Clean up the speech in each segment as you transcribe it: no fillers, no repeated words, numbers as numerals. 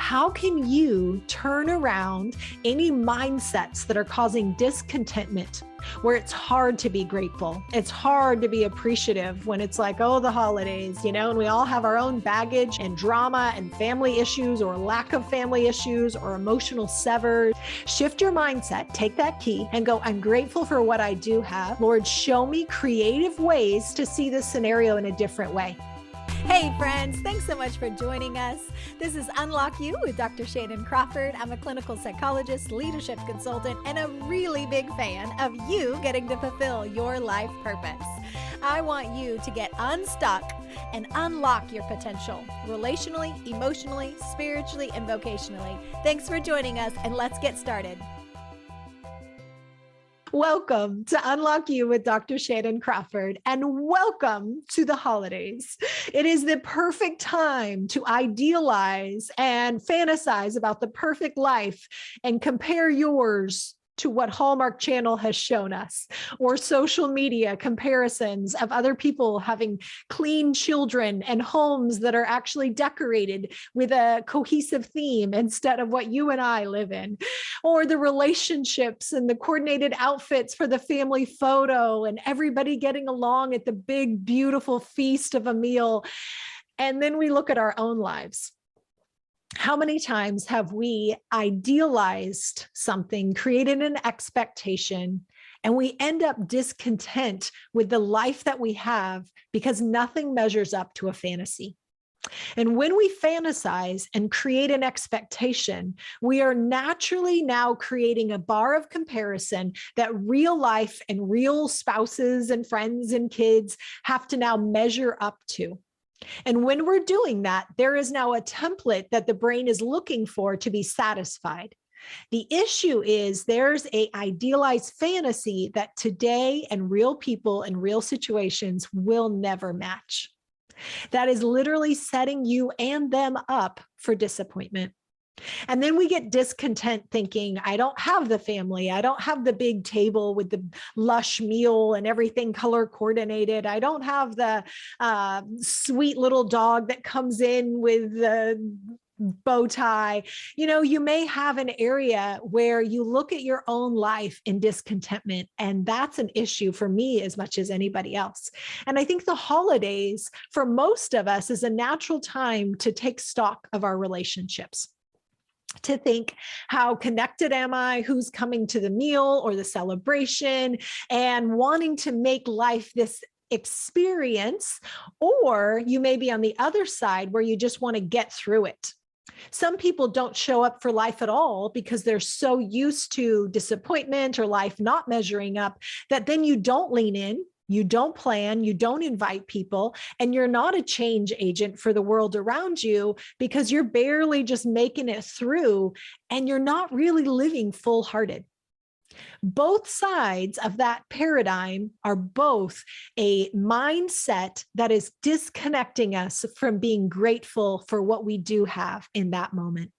how can you turn around any mindsets that are causing discontentment, where it's hard to be grateful? It's hard to be appreciative when it's like, oh, the holidays, and we all have our own baggage and drama and family issues or lack of family issues or emotional severs. Shift your mindset, take that key and go, I'm grateful for what I do have. Lord, show me creative ways to see this scenario in a different way. Hey friends, thanks so much for joining us. This is Unlock You with Dr. Shannan Crawford. I'm a clinical psychologist, leadership consultant, and a really big fan of you getting to fulfill your life purpose. I want you to get unstuck and unlock your potential relationally, emotionally, spiritually, and vocationally. Thanks for joining us, and let's get started. Welcome to Unlock You with Dr. Shannan Crawford, and welcome to the holidays. It is the perfect time to idealize and fantasize about the perfect life and compare yours to what Hallmark Channel has shown us, or social media comparisons of other people having clean children and homes that are actually decorated with a cohesive theme instead of what you and I live in, or the relationships and the coordinated outfits for the family photo and everybody getting along at the big, beautiful feast of a meal. And then we look at our own lives. How many times have we idealized something, created an expectation, and we end up discontent with the life that we have because nothing measures up to a fantasy? And when we fantasize and create an expectation, we are naturally now creating a bar of comparison that real life and real spouses and friends and kids have to now measure up to. And when we're doing that, there is now a template that the brain is looking for to be satisfied. The issue is there's an idealized fantasy that today and real people and real situations will never match. That is literally setting you and them up for disappointment. And then we get discontent thinking, I don't have the family. I don't have the big table with the lush meal and everything color coordinated. I don't have the sweet little dog that comes in with the bow tie. You may have an area where you look at your own life in discontentment, and that's an issue for me as much as anybody else. And I think the holidays for most of us is a natural time to take stock of our relationships, to think, how connected am I? Who's coming to the meal or the celebration? And wanting to make life this experience. Or you may be on the other side where you just want to get through it. Some people don't show up for life at all because they're so used to disappointment or life not measuring up that then you don't lean in. You don't plan, you don't invite people, and you're not a change agent for the world around you because you're barely just making it through and you're not really living full-hearted. Both sides of that paradigm are both a mindset that is disconnecting us from being grateful for what we do have in that moment.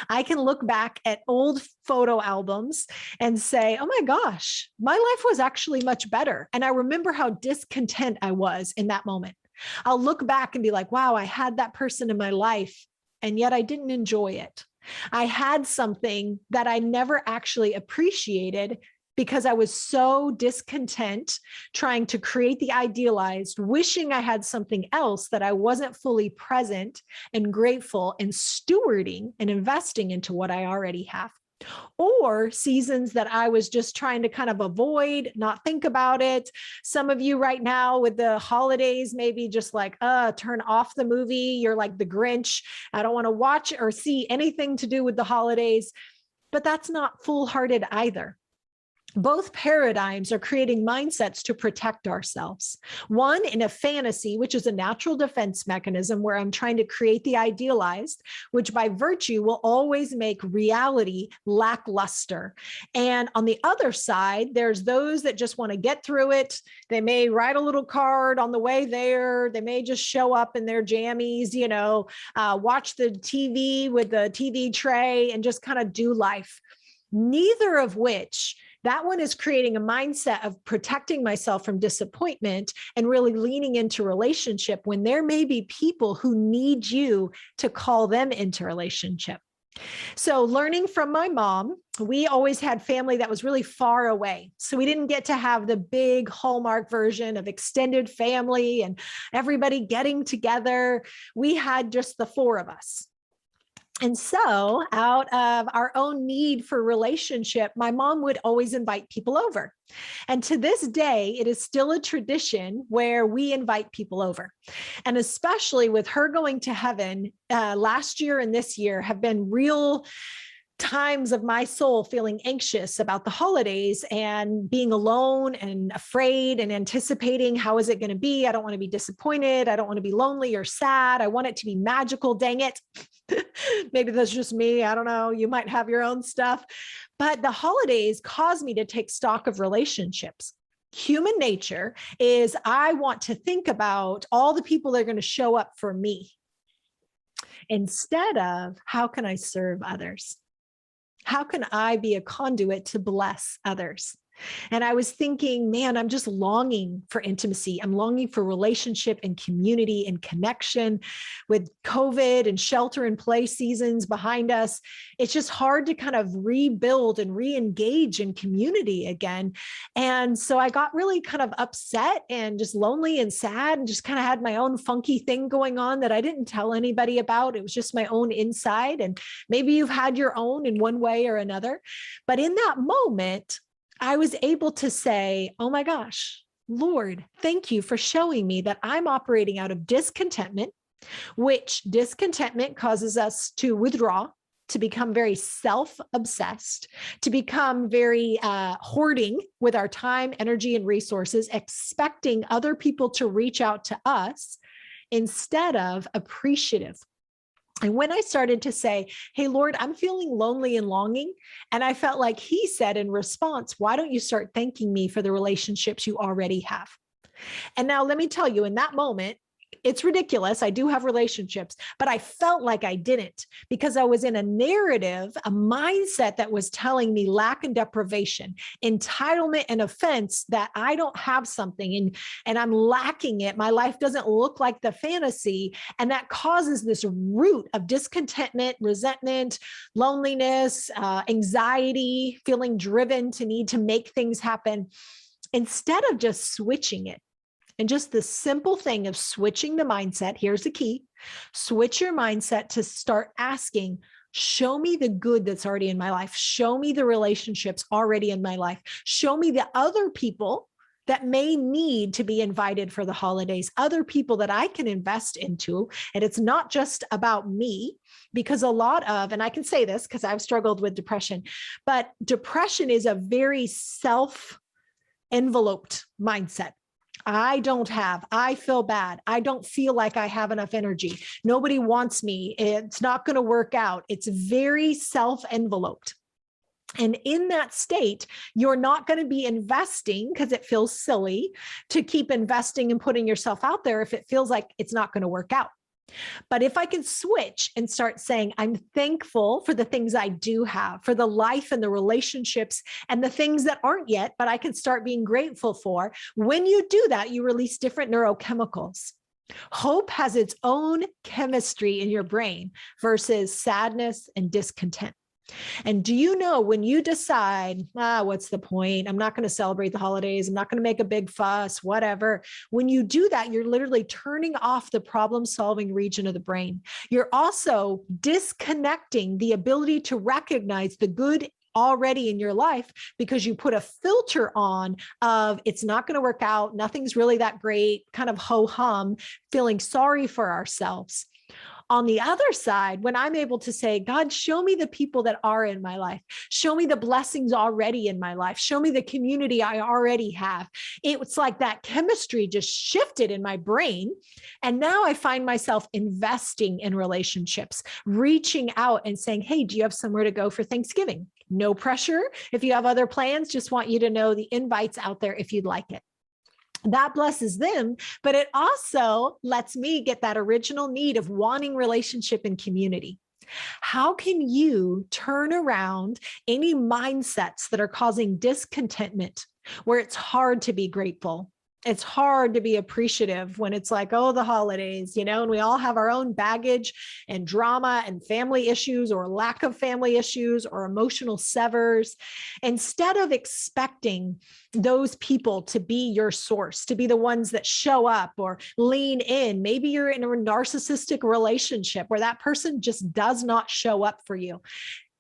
I can look back at old photo albums and say, oh my gosh, my life was actually much better. And I remember how discontent I was in that moment. I'll look back and be like, wow, I had that person in my life, and yet I didn't enjoy it. I had something that I never actually appreciated because I was so discontent trying to create the idealized, wishing I had something else that I wasn't fully present and grateful and stewarding and investing into what I already have. Or seasons that I was just trying to kind of avoid, not think about it. Some of you right now with the holidays, maybe just like, turn off the movie. You're like the Grinch. I don't want to watch or see anything to do with the holidays, but that's not full-hearted either. Both paradigms are creating mindsets to protect ourselves. One in a fantasy, which is a natural defense mechanism where I'm trying to create the idealized, which by virtue will always make reality lackluster. And on the other side, there's those that just want to get through it. They may write a little card on the way there. They may just show up in their jammies, watch the TV with the TV tray and just kind of do life. Neither of which That one is creating a mindset of protecting myself from disappointment and really leaning into relationship when there may be people who need you to call them into relationship. So learning from my mom, we always had family that was really far away. So we didn't get to have the big Hallmark version of extended family and everybody getting together. We had just the four of us. And so out of our own need for relationship, my mom would always invite people over. And to this day, it is still a tradition where we invite people over. And especially with her going to heaven, last year and this year have been real times of my soul feeling anxious about the holidays and being alone and afraid and anticipating, how is it going to be? I don't want to be disappointed. I don't want to be lonely or sad. I want it to be magical. Dang it. Maybe that's just me. I don't know. You might have your own stuff, but the holidays cause me to take stock of relationships. Human nature is I want to think about all the people that are going to show up for me instead of how can I serve others? How can I be a conduit to bless others? And I was thinking, man, I'm just longing for intimacy. I'm longing for relationship and community and connection. With COVID and shelter in place seasons behind us, it's just hard to kind of rebuild and re-engage in community again. And so I got really kind of upset and just lonely and sad and just kind of had my own funky thing going on that I didn't tell anybody about. It was just my own inside. And maybe you've had your own in one way or another. But in that moment, I was able to say, oh my gosh, Lord, thank you for showing me that I'm operating out of discontentment, which discontentment causes us to withdraw, to become very self-obsessed, to become very hoarding with our time, energy, and resources, expecting other people to reach out to us instead of appreciative. And when I started to say, hey, Lord, I'm feeling lonely and longing, and I felt like he said in response, why don't you start thanking me for the relationships you already have? And now let me tell you, in that moment, it's ridiculous. I do have relationships, but I felt like I didn't because I was in a narrative, a mindset that was telling me lack and deprivation, entitlement and offense that I don't have something and I'm lacking it. My life doesn't look like the fantasy. And that causes this root of discontentment, resentment, loneliness, anxiety, feeling driven to need to make things happen instead of just switching it. And just the simple thing of switching the mindset, here's the key, switch your mindset to start asking, show me the good that's already in my life. Show me the relationships already in my life. Show me the other people that may need to be invited for the holidays, other people that I can invest into. And it's not just about me, because a lot of, and I can say this because I've struggled with depression, but depression is a very self-enveloped mindset. I feel bad. I don't feel like I have enough energy. Nobody wants me. It's not going to work out. It's very self-enveloped. And in that state, you're not going to be investing because it feels silly to keep investing and putting yourself out there if it feels like it's not going to work out. But if I can switch and start saying, I'm thankful for the things I do have, for the life and the relationships and the things that aren't yet, but I can start being grateful for. When you do that, you release different neurochemicals. Hope has its own chemistry in your brain versus sadness and discontent. And do you know when you decide, what's the point? I'm not going to celebrate the holidays. I'm not going to make a big fuss, whatever. When you do that, you're literally turning off the problem-solving region of the brain. You're also disconnecting the ability to recognize the good already in your life because you put a filter on of it's not going to work out. Nothing's really that great, kind of ho-hum, feeling sorry for ourselves. On the other side, when I'm able to say, God, show me the people that are in my life. Show me the blessings already in my life. Show me the community I already have. It's like that chemistry just shifted in my brain. And now I find myself investing in relationships, reaching out and saying, hey, do you have somewhere to go for Thanksgiving? No pressure. If you have other plans, just want you to know the invite's out there if you'd like it. That blesses them, but it also lets me get that original need of wanting relationship and community. How can you turn around any mindsets that are causing discontentment, where it's hard to be grateful? It's hard to be appreciative when it's like, oh, the holidays, and we all have our own baggage and drama and family issues or lack of family issues or emotional severs. Instead of expecting those people to be your source, to be the ones that show up or lean in, maybe you're in a narcissistic relationship where that person just does not show up for you.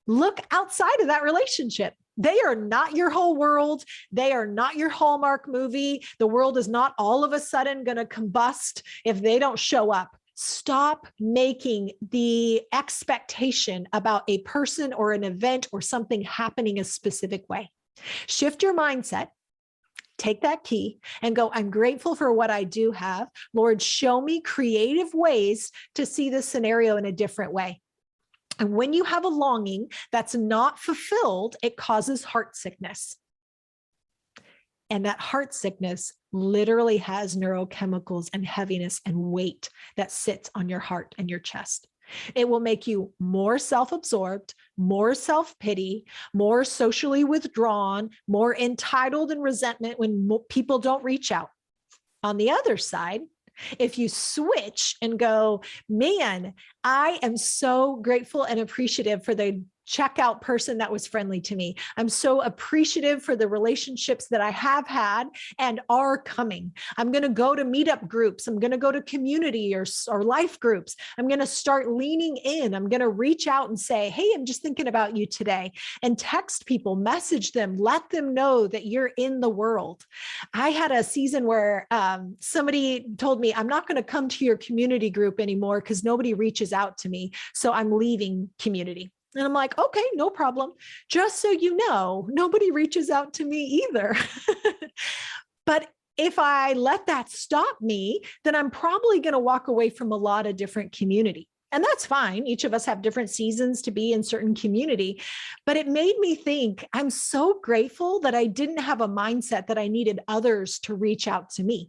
Look outside of that relationship. They are not your whole world. They are not your Hallmark movie. The world is not all of a sudden going to combust if they don't show up. Stop making the expectation about a person or an event or something happening a specific way. Shift your mindset. Take that key and go, I'm grateful for what I do have. Lord, show me creative ways to see this scenario in a different way. And when you have a longing that's not fulfilled, it causes heart sickness. And that heart sickness literally has neurochemicals and heaviness and weight that sits on your heart and your chest. It will make you more self-absorbed, more self-pity, more socially withdrawn, more entitled and resentment when people don't reach out. On the other side, if you switch and go, man, I am so grateful and appreciative for the checkout person that was friendly to me. I'm so appreciative for the relationships that I have had and are coming. I'm going to go to meetup groups. I'm going to go to community or life groups. I'm going to start leaning in. I'm going to reach out and say, hey, I'm just thinking about you today, and text people, message them, let them know that you're in the world. I had a season where somebody told me, I'm not going to come to your community group anymore because nobody reaches out to me. So I'm leaving community. And I'm like, okay, no problem. Just so you know, nobody reaches out to me either. But if I let that stop me, then I'm probably going to walk away from a lot of different community. And that's fine. Each of us have different seasons to be in certain community. But it made me think, I'm so grateful that I didn't have a mindset that I needed others to reach out to me.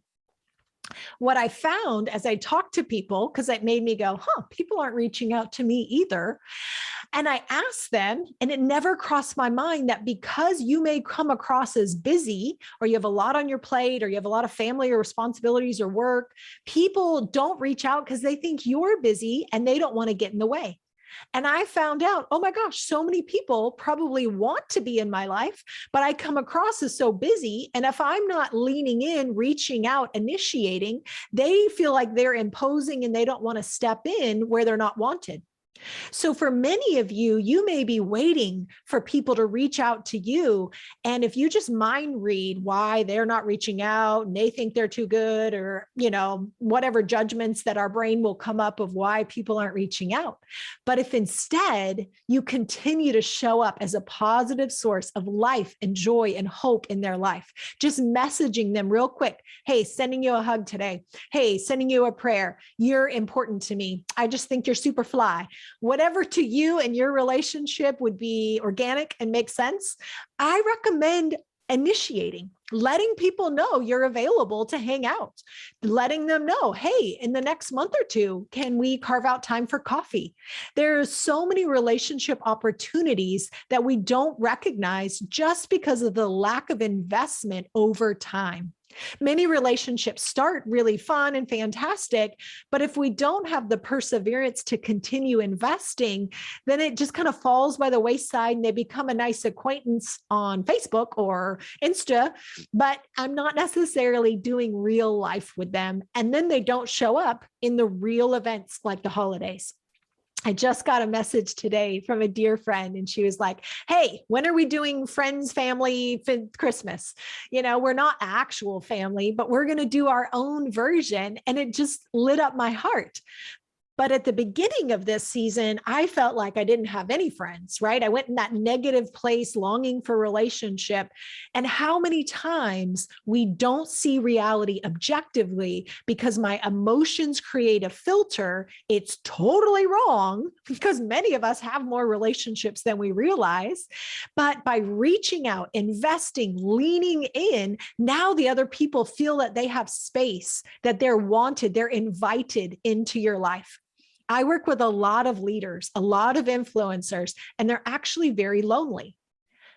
What I found as I talked to people, because it made me go, people aren't reaching out to me either. And I asked them, and it never crossed my mind that because you may come across as busy, or you have a lot on your plate, or you have a lot of family or responsibilities or work, people don't reach out because they think you're busy and they don't want to get in the way. And I found out, oh my gosh, so many people probably want to be in my life, but I come across as so busy. And if I'm not leaning in, reaching out, initiating, they feel like they're imposing and they don't want to step in where they're not wanted. So for many of you, you may be waiting for people to reach out to you. And if you just mind read why they're not reaching out and they think they're too good, or, whatever judgments that our brain will come up of why people aren't reaching out. But if instead you continue to show up as a positive source of life and joy and hope in their life, just messaging them real quick. Hey, sending you a hug today. Hey, sending you a prayer. You're important to me. I just think you're super fly. Whatever to you and your relationship would be organic and make sense, I recommend initiating, letting people know you're available to hang out, letting them know, hey, in the next month or two, can we carve out time for coffee? There's so many relationship opportunities that we don't recognize just because of the lack of investment over time. Many relationships start really fun and fantastic, but if we don't have the perseverance to continue investing, then it just kind of falls by the wayside and they become a nice acquaintance on Facebook or Insta, but I'm not necessarily doing real life with them. And then they don't show up in the real events like the holidays. I just got a message today from a dear friend, and she was like, hey, when are we doing friends, family, Christmas? We're not actual family, but we're going to do our own version. And it just lit up my heart. But at the beginning of this season, I felt like I didn't have any friends, right? I went in that negative place, longing for relationship. And how many times we don't see reality objectively because my emotions create a filter. It's totally wrong because many of us have more relationships than we realize. But by reaching out, investing, leaning in, now the other people feel that they have space, that they're wanted, they're invited into your life. I work with a lot of leaders, a lot of influencers, and they're actually very lonely.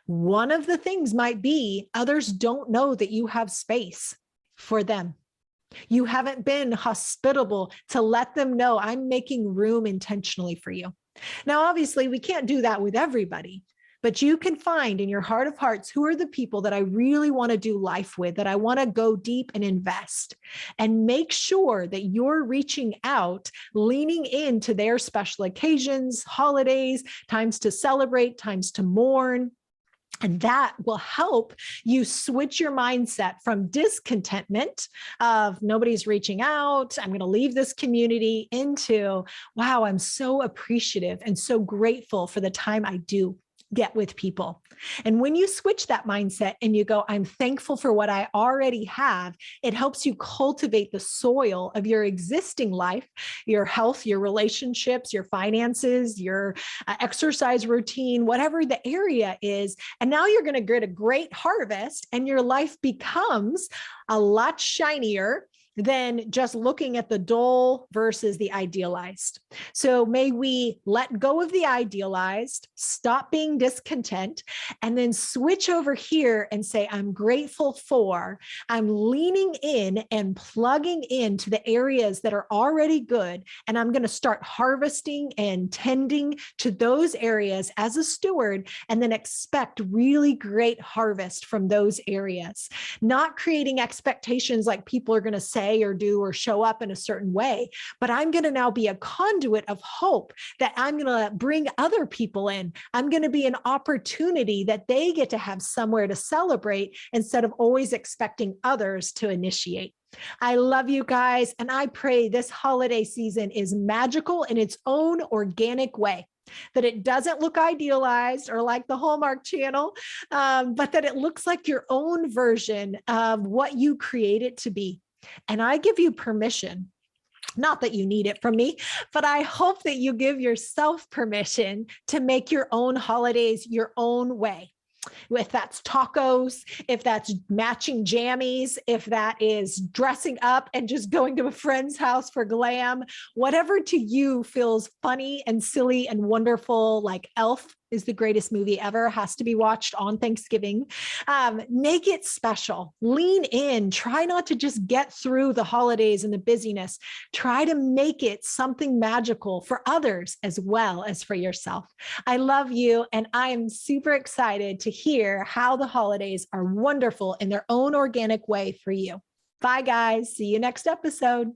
One of the things might be others don't know that you have space for them. You haven't been hospitable to let them know I'm making room intentionally for you. Now, obviously, we can't do that with everybody, but you can find in your heart of hearts, who are the people that I really want to do life with, that I want to go deep and invest, and make sure that you're reaching out, leaning into their special occasions, holidays, times to celebrate, times to mourn. And that will help you switch your mindset from discontentment of nobody's reaching out, I'm going to leave this community, into, wow, I'm so appreciative and so grateful for the time I do get with people. And when you switch that mindset and you go, I'm thankful for what I already have, it helps you cultivate the soil of your existing life, your health, your relationships, your finances, your exercise routine, whatever the area is. And now you're going to get a great harvest, and your life becomes a lot shinier than just looking at the dull versus the idealized. So may we let go of the idealized, stop being discontent, and then switch over here and say, I'm grateful for, I'm leaning in and plugging into the areas that are already good. And I'm going to start harvesting and tending to those areas as a steward, and then expect really great harvest from those areas. Not creating expectations like people are going to say or do or show up in a certain way, but I'm going to now be a conduit of hope, that I'm going to bring other people in. I'm going to be an opportunity that they get to have somewhere to celebrate, instead of always expecting others to initiate. I love you guys, and I pray this holiday season is magical in its own organic way, that it doesn't look idealized or like the Hallmark channel, but that it looks like your own version of what you create it to be. And I give you permission, not that you need it from me, but I hope that you give yourself permission to make your own holidays your own way. If that's tacos, if that's matching jammies, if that is dressing up and just going to a friend's house for glam, whatever to you feels funny and silly and wonderful, like Elf is the greatest movie ever, has to be watched on Thanksgiving. Make it special. Lean in. Try not to just get through the holidays and the busyness. Try to make it something magical for others as well as for yourself. I love you, and I am super excited to hear how the holidays are wonderful in their own organic way for you. Bye, guys. See you next episode.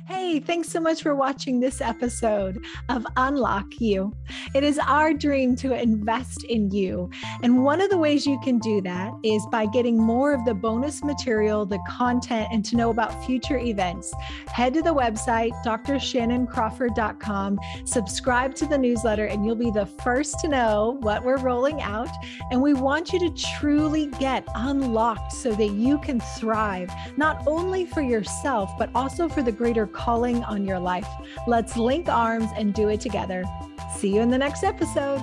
Hey, thanks so much for watching this episode of Unlock You. It is our dream to invest in you. And one of the ways you can do that is by getting more of the bonus material, the content, and to know about future events. Head to the website, drshannancrawford.com, subscribe to the newsletter, and you'll be the first to know what we're rolling out. And we want you to truly get unlocked so that you can thrive, not only for yourself, but also for the greater calling on your life. Let's link arms and do it together. See you in the next episode.